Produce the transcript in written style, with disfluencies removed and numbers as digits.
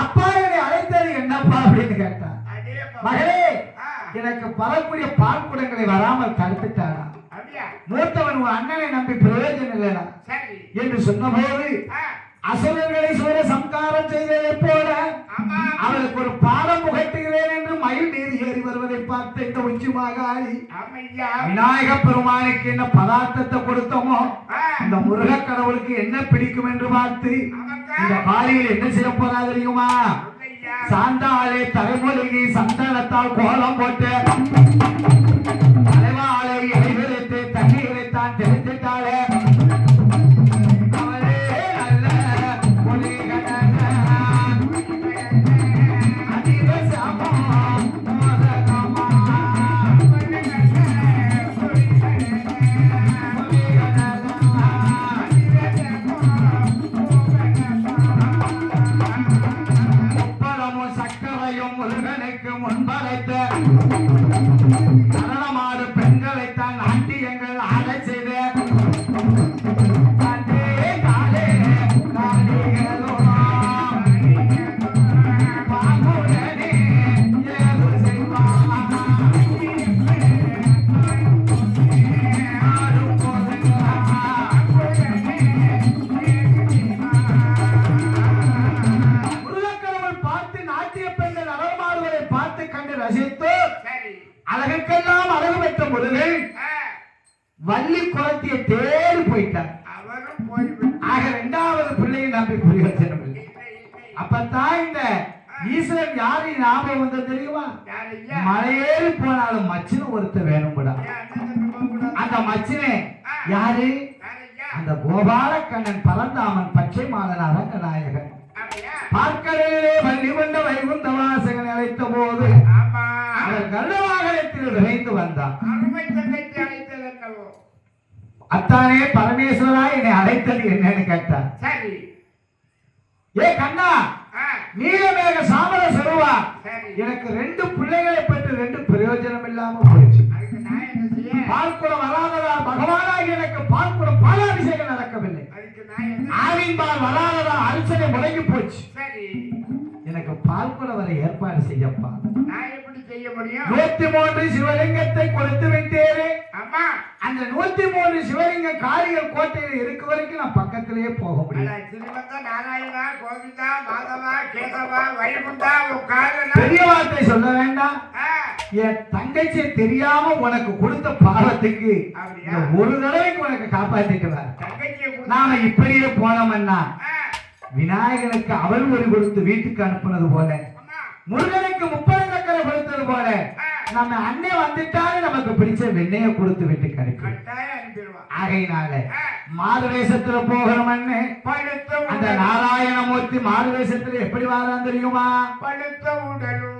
அப்பா என்னை அழைத்தது என்னப்பா அப்படின்னு கேட்டான். மகளே, எனக்கு பலக்கூடிய பால் குடங்களை வராமல் தடுத்துட்டானா, மூத்தவன் உன் அண்ணனை நம்பி பிரயோஜனம் இல்லைனா என்று சொன்னபோது அசுரர்களை சூர சம்காரம் செய்ததை போல அவளுக்கு ஒரு பாடம் புகட்டுகிறேன் என்று மயில் நீர் ஏறி வருவதை பார்த்த இந்த உச்சிமாகாளி விநாயக பெருமானுக்கு என்ன பதார்த்தத்தை கொடுத்தோமோ இந்த முருக கடவுளுக்கு என்ன பிடிக்கும் என்று பார்த்து இந்த காலியில் என்ன செய்ய போறா தெரியுமா? சாந்தாளே தலைமொழிகி சந்தானத்தால் கோலம் போட்டு தலைவாளை இடைவெளித்து தண்ணீரை தான் தெரிஞ்சிட்டாளே. கரணமாடு பெண்களைத்தான் நாட்டியங்கள் ஆட செய்த அழகுக்கெல்லாம் அழகு பெற்ற முருகன் வள்ளி குளத்திய தேடி போயிட்டார். ஆக இரண்டாவது பிள்ளையை நம்பி பிரயோஜனம் இல்லை. அப்பத்தான் இந்த ஈஸ்வரன் யாரையும் ஞாபகம் வந்தது தெரியுமா? மலையேறி போனாலும் மச்சின ஒருத்த வேணும்படா. அந்த மச்சினே யாரு? அந்த கோபாலக்கண்ணன் பரந்தாமன் பச்சை மாதன் அரங்கநாயகன். பார்க்கடலிலே வள்ளி கொண்ட வைகுந்த வாசகன் அழைத்த போது அவர் கருடவாகனத்தில் விரைந்து வந்தார். அத்தானே பரமேஸ்வரா, என்னை அழைத்தது என்னன்னு கேட்டார். ஏ கண்ணா, நீலமேக சாமர சொல்லுவா, எனக்கு 2 பிள்ளைகளை பெற்று 2 பிரயோஜனம் இல்லாம போயிடுச்சு. பால்குடம் வராததால் பகவானாகி எனக்கு பால்குடம் பாலாபிஷேகம் நடக்கவில்லை. ஆவின்பால் வராததால் அரிசனை முடங்கி போச்சு. எனக்கு பால்குடம் வரை ஏற்பாடு செய்யப்பா. 103 சிவலிங்கத்தை கொடுத்து விட்டேனே. அந்த 103 சிவலிங்க காளிகள் கோட்டையில் இருக்க வரைக்கும் நான் பக்கத்திலேயே போக முடியும். பெரிய வார்த்தை சொல்ல வேண்டாம். என் தங்கச்சி தெரியாம உனக்கு கொடுத்த பாவத்துக்கு ஒரு தடவைக்கு உனக்கு காப்பாத்திட்டுவார். நாம இப்படியே போனோம்னா விநாயகனுக்கு அவள் ஒரு கொடுத்து வீட்டுக்கு அனுப்புனது போல, முருகனுக்கு 30 சக்கரை கொடுத்தது போல, நம்ம அண்ணன் வந்துட்டாலே நமக்கு பிடிச்ச வெண்ணைய கொடுத்து வீட்டுக்கு அனுப்பிடுவான். ஆகையினால மாறு வேஷத்துல போகிறோம். அந்த நாராயணமூர்த்தி மாறு வேஷத்துல எப்படி வாரான் தெரியுமா? படுத்த உடலும்